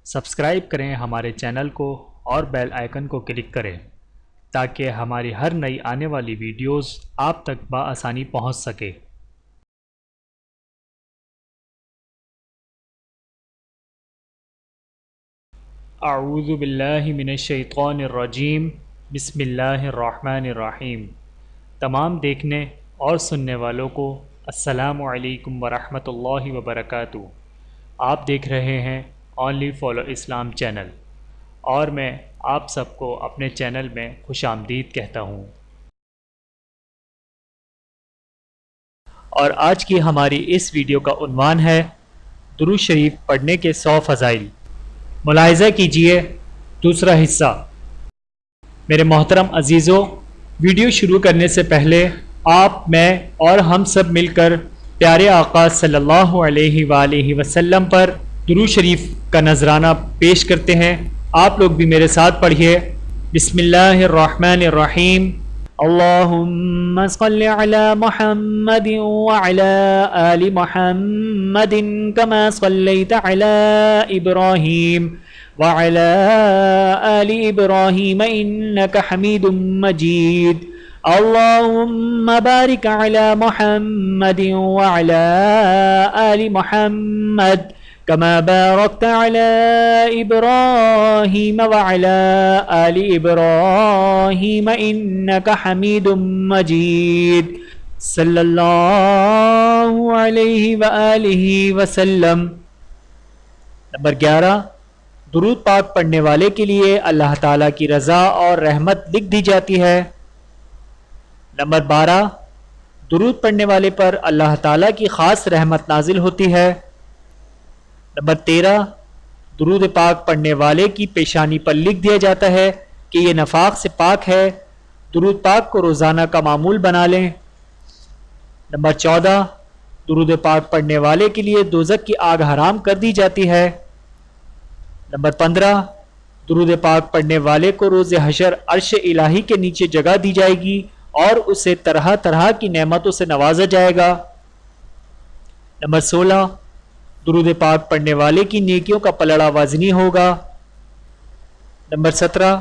Subscribe کریں ہمارے channel کو اور بیل آئیکن کو کلک کریں تاکہ ہماری ہر نئی آنے والی ویڈیوز آپ تک بآسانی پہنچ سکے۔ اعوذ باللہ من الشیطان الرجیم، بسم اللہ الرحمن الرحیم۔ تمام دیکھنے اور سننے والوں کو السلام علیکم ورحمۃ اللہ وبرکاتہ۔ آپ دیکھ رہے ہیں اونلی فالو اسلام چینل، اور میں آپ سب کو اپنے چینل میں خوش آمدید کہتا ہوں۔ اور آج کی ہماری اس ویڈیو کا عنوان ہے درود شریف پڑھنے کے 100 فضائل۔ ملاحظہ کیجئے دوسرا حصہ۔ میرے محترم عزیزوں، ویڈیو شروع کرنے سے پہلے آپ، میں اور ہم سب مل کر پیارے آقا صلی اللہ علیہ وآلہ وسلم پر درود شریف کا نذرانہ پیش کرتے ہیں۔ آپ لوگ بھی میرے ساتھ پڑھیے۔ بسم اللہ الرحمن الرحیم۔ اللہم صل علی محمد وعلی آل محمد کما صلیت علی ابراہیم وعلی آل ابراہیم انک حمید مجید۔ اللہم بارک علی محمد وعلی آل محمد كما باركت على إبراهيم وعلى آل إبراهيم إنك حميد مجيد۔ صلی اللہ علیہ وآلہ وسلم۔ نمبر 11، درود پاک پڑھنے والے کے لیے اللہ تعالیٰ کی رضا اور رحمت لکھ دی جاتی ہے۔ نمبر 12، درود پڑھنے والے پر اللہ تعالیٰ کی خاص رحمت نازل ہوتی ہے۔ نمبر 13، درود پاک پڑھنے والے کی پیشانی پر لکھ دیا جاتا ہے کہ یہ نفاق سے پاک ہے۔ درود پاک کو روزانہ کا معمول بنا لیں۔ نمبر 14، درود پاک پڑھنے والے کے لیے دوزخ کی آگ حرام کر دی جاتی ہے۔ نمبر 15، درود پاک پڑھنے والے کو روز حشر عرش الہی کے نیچے جگہ دی جائے گی اور اسے طرح طرح کی نعمتوں سے نوازا جائے گا۔ نمبر 16، درود پاک پڑھنے والے کی نیکیوں کا پلڑا وزنی ہوگا۔ نمبر 17،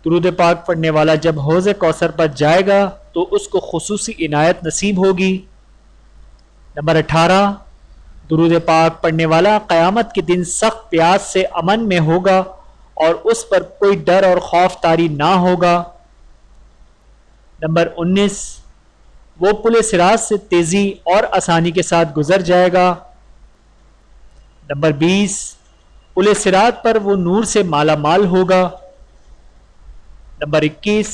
درود پاک پڑھنے والا جب حوض کوثر پر جائے گا تو اس کو خصوصی عنایت نصیب ہوگی۔ نمبر 18، درود پاک پڑھنے والا قیامت کے دن سخت پیاس سے امن میں ہوگا اور اس پر کوئی ڈر اور خوف طاری نہ ہوگا۔ نمبر 19، وہ پل صراط سے تیزی اور آسانی کے ساتھ گزر جائے گا۔ نمبر 20، پل صراط پر وہ نور سے مالا مال ہوگا۔ نمبر 21،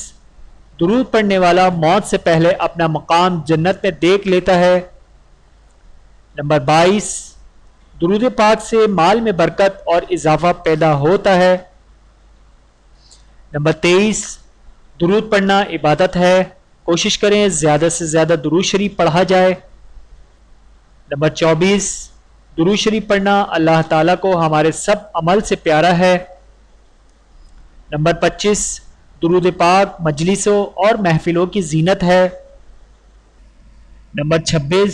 درود پڑھنے والا موت سے پہلے اپنا مقام جنت میں دیکھ لیتا ہے۔ نمبر 22، درود پاک سے مال میں برکت اور اضافہ پیدا ہوتا ہے۔ نمبر 23، درود پڑھنا عبادت ہے، کوشش کریں زیادہ سے زیادہ درود شریف پڑھا جائے۔ نمبر 24، درود شریف پڑھنا اللہ تعالیٰ کو ہمارے سب عمل سے پیارا ہے۔ نمبر 25، درود پاک مجلسوں اور محفلوں کی زینت ہے۔ نمبر 26،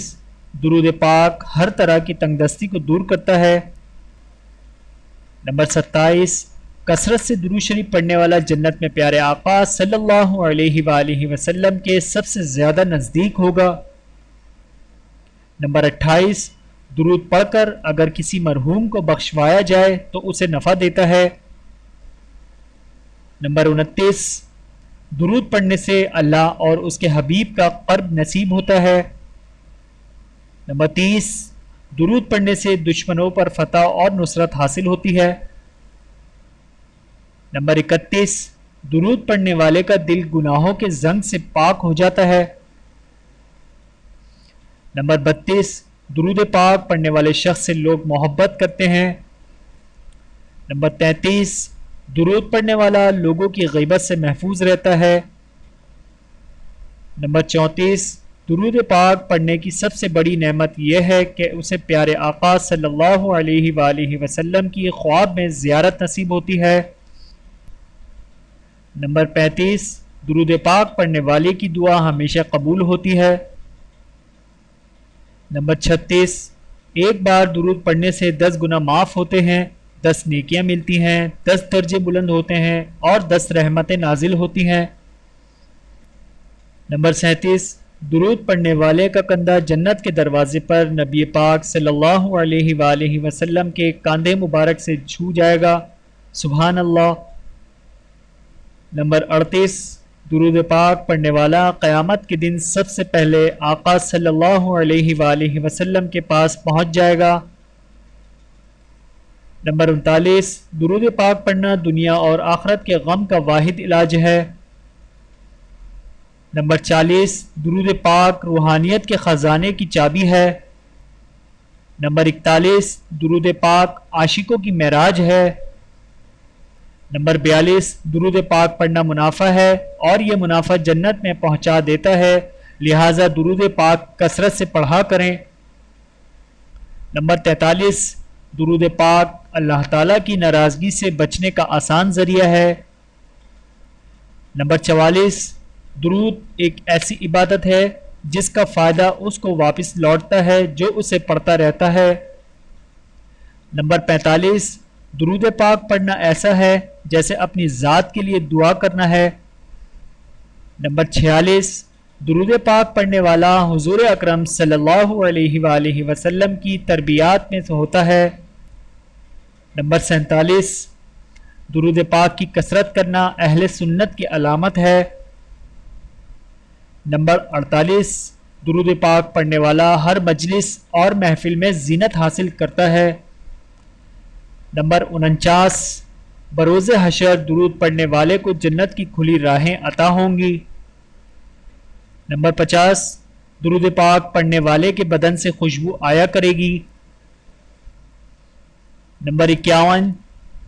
درود پاک ہر طرح کی تنگ دستی کو دور کرتا ہے۔ نمبر 27، کثرت سے درود شریف پڑھنے والا جنت میں پیارے آقا صلی اللہ علیہ وآلہ وسلم کے سب سے زیادہ نزدیک ہوگا۔ نمبر 28، درود پڑھ کر اگر کسی مرحوم کو بخشوایا جائے تو اسے نفع دیتا ہے۔ نمبر 29، درود پڑھنے سے اللہ اور اس کے حبیب کا قرب نصیب ہوتا ہے۔ نمبر 30، درود پڑھنے سے دشمنوں پر فتح اور نصرت حاصل ہوتی ہے۔ نمبر 31، درود پڑھنے والے کا دل گناہوں کے زنگ سے پاک ہو جاتا ہے۔ نمبر 32، درود پاک پڑھنے والے شخص سے لوگ محبت کرتے ہیں۔ نمبر 33، درود پڑھنے والا لوگوں کی غیبت سے محفوظ رہتا ہے۔ نمبر 34، درود پاک پڑھنے کی سب سے بڑی نعمت یہ ہے کہ اسے پیارے آقا صلی اللہ علیہ وآلہ وسلم کی خواب میں زیارت نصیب ہوتی ہے۔ نمبر 35، درود پاک پڑھنے والے کی دعا ہمیشہ قبول ہوتی ہے۔ نمبر 36، ایک بار درود پڑھنے سے 10 گنا معاف ہوتے ہیں۔ 10 نیکیاں ملتی ہیں، 10 درجے بلند ہوتے ہیں اور 10 رحمتیں نازل ہوتی ہیں۔ نمبر 37، درود پڑھنے والے کا کندھا جنت کے دروازے پر نبی پاک صلی اللہ علیہ وآلہ وسلم کے کاندھے مبارک سے چھو جائے گا، سبحان اللہ۔ نمبر 38، درود پاک پڑھنے والا قیامت کے دن سب سے پہلے آقا صلی اللہ علیہ وآلہ وسلم کے پاس پہنچ جائے گا۔ نمبر 39، درود پاک پڑھنا دنیا اور آخرت کے غم کا واحد علاج ہے۔ نمبر 40، درود پاک روحانیت کے خزانے کی چابی ہے۔ نمبر 41، درود پاک عاشقوں کی معراج ہے۔ نمبر 42، درود پاک پڑھنا منافع ہے اور یہ منافع جنت میں پہنچا دیتا ہے، لہٰذا درود پاک کثرت سے پڑھا کریں۔ نمبر 43، درود پاک اللہ تعالیٰ کی ناراضگی سے بچنے کا آسان ذریعہ ہے۔ نمبر 44، درود ایک ایسی عبادت ہے جس کا فائدہ اس کو واپس لوٹتا ہے جو اسے پڑھتا رہتا ہے۔ نمبر 45، درود پاک پڑھنا ایسا ہے جیسے اپنی ذات کے لیے دعا کرنا ہے۔ نمبر 46، درود پاک پڑھنے والا حضور اکرم صلی اللہ علیہ وآلہ وسلم کی تربیات میں سے ہوتا ہے۔ نمبر 47، درود پاک کی کثرت کرنا اہل سنت کی علامت ہے۔ نمبر 48، درود پاک پڑھنے والا ہر مجلس اور محفل میں زینت حاصل کرتا ہے۔ نمبر 49، بروز حشر درود پڑھنے والے کو جنت کی کھلی راہیں عطا ہوں گی۔ نمبر 50، درود پاک پڑھنے والے کے بدن سے خوشبو آیا کرے گی۔ نمبر 51،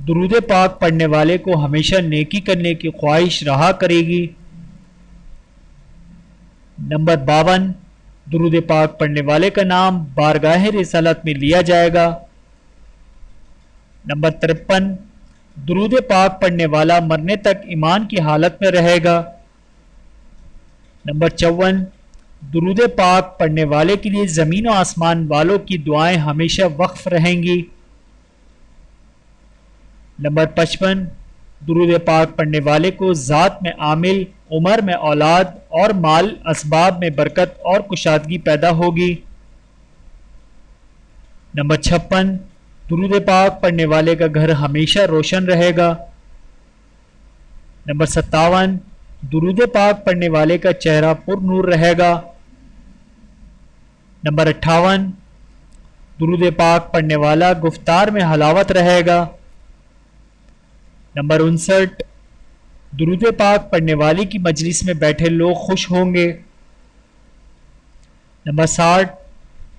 درود پاک پڑھنے والے کو ہمیشہ نیکی کرنے کی خواہش رہا کرے گی۔ نمبر 52، درود پاک پڑھنے والے کا نام بارگاہ رسالت میں لیا جائے گا۔ نمبر 53، درود پاک پڑھنے والا مرنے تک ایمان کی حالت میں رہے گا۔ نمبر 54، درود پاک پڑھنے والے کے لیے زمین و آسمان والوں کی دعائیں ہمیشہ وقف رہیں گی۔ نمبر 55، درود پاک پڑھنے والے کو ذات میں عامل، عمر میں اولاد اور مال اسباب میں برکت اور کشادگی پیدا ہوگی۔ نمبر 56، درود پاک پڑھنے والے کا گھر ہمیشہ روشن رہے گا۔ نمبر 57، درود پاک پڑھنے والے کا چہرہ پر نور رہے گا۔ نمبر 58، درود پاک پڑھنے والا گفتار میں حلاوت رہے گا۔ نمبر 59، درود پاک پڑھنے والے کی مجلس میں بیٹھے لوگ خوش ہوں گے۔ نمبر 60،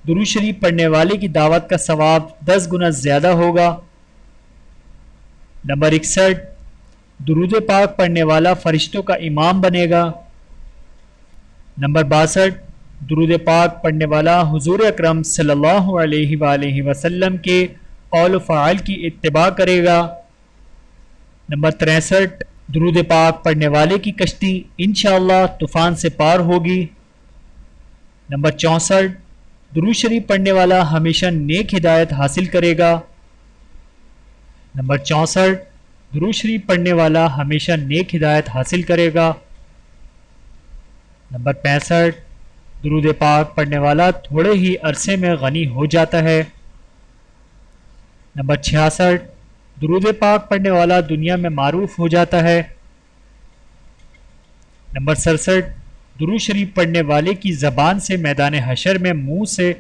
درود شریف پڑھنے والے کی دعوت کا ثواب 10 گنا زیادہ ہوگا۔ نمبر 61، درود پاک پڑھنے والا فرشتوں کا امام بنے گا۔ نمبر 62، درود پاک پڑھنے والا حضور اکرم صلی اللہ علیہ وآلہ وسلم کے قول و فعال کی اتباع کرے گا۔ نمبر 63، درود پاک پڑھنے والے کی کشتی انشاءاللہ طوفان سے پار ہوگی۔ نمبر 64، درود شریف پڑھنے والا ہمیشہ نیک ہدایت حاصل کرے گا۔ نمبر 64، درود شریف پڑھنے والا ہمیشہ نیک ہدایت حاصل کرے گا۔ نمبر 65، درود پاک پڑھنے والا تھوڑے ہی عرصے میں غنی ہو جاتا ہے۔ نمبر 66، درود پاک پڑھنے والا دنیا میں معروف ہو جاتا ہے۔ نمبر 67، درود شریف پڑھنے والے کی زبان سے میدان حشر میں منہ سے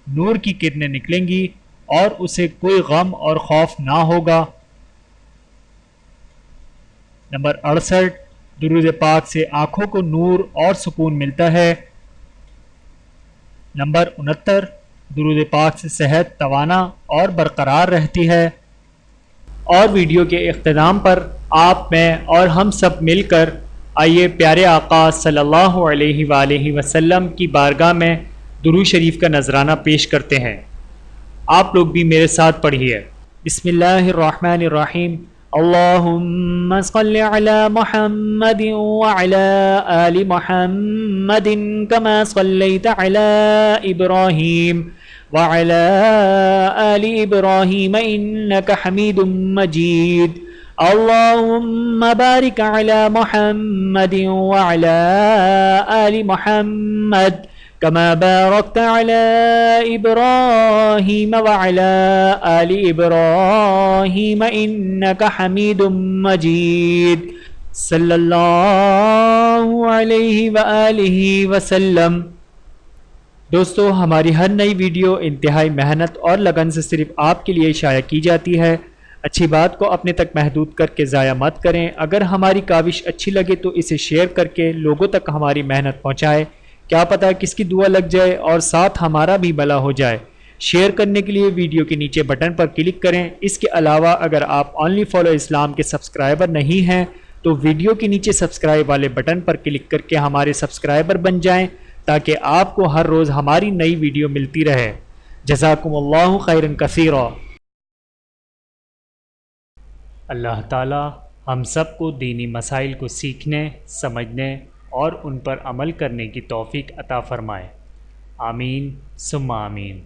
نور کی کرنیں نکلیں گی اور اسے کوئی غم اور خوف نہ ہوگا۔ نمبر 68، درود پاک سے آنکھوں کو نور اور سکون ملتا ہے۔ نمبر 69، درود پاک سے صحت توانا اور برقرار رہتی ہے۔ اور ویڈیو کے اختتام پر آپ میں اور ہم سب مل کر آئیے پیارے آقا صلی اللہ علیہ وآلہ وسلم کی بارگاہ میں درود شریف کا نذرانہ پیش کرتے ہیں۔ آپ لوگ بھی میرے ساتھ پڑھیے۔ بسم اللہ الرحمن الرحیم۔ اللہم صل علی محمد وعلی آل محمد کما صلیت علی ابراہیم وعلى آل إبراهيم إنك حميد مجيد اللهم بارك على محمد وعلى آل محمد كما باركت على إبراهيم وعلى آل إبراهيم إنك حميد مجيد صلی اللہ علیہ وآلہ وسلم۔ دوستو، ہماری ہر نئی ویڈیو انتہائی محنت اور لگن سے صرف آپ کے لیے شائع کی جاتی ہے۔ اچھی بات کو اپنے تک محدود کر کے ضائع مت کریں۔ اگر ہماری کاوش اچھی لگے تو اسے شیئر کر کے لوگوں تک ہماری محنت پہنچائیں۔ کیا پتہ کس کی دعا لگ جائے اور ساتھ ہمارا بھی بھلا ہو جائے۔ شیئر کرنے کے لیے ویڈیو کے نیچے بٹن پر کلک کریں۔ اس کے علاوہ اگر آپ اونلی فالو اسلام کے سبسکرائبر نہیں ہیں تو ویڈیو کے نیچے سبسکرائب والے بٹن پر کلک کر کے ہمارے سبسکرائبر بن جائیں تاکہ آپ کو ہر روز ہماری نئی ویڈیو ملتی رہے۔ جزاکم اللہ خیرا کثیرا۔ اللہ تعالی ہم سب کو دینی مسائل کو سیکھنے، سمجھنے اور ان پر عمل کرنے کی توفیق عطا فرمائے۔ آمین ثم آمین۔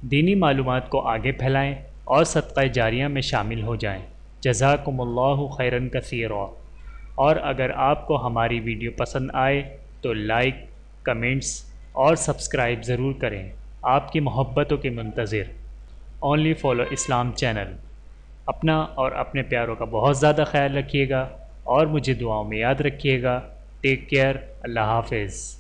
دینی معلومات کو آگے پھیلائیں اور صدقہ جاریہ میں شامل ہو جائیں۔ جزاکم اللہ خیرا کثیرا۔ اور اگر آپ کو ہماری ویڈیو پسند آئے تو لائک، کمنٹس اور سبسکرائب ضرور کریں۔ آپ کی محبتوں کے منتظر۔ اونلی فالو اسلام چینل۔ اپنا اور اپنے پیاروں کا بہت زیادہ خیال رکھیے گا اور مجھے دعاؤں میں یاد رکھیے گا۔ Take care. اللہ حافظ۔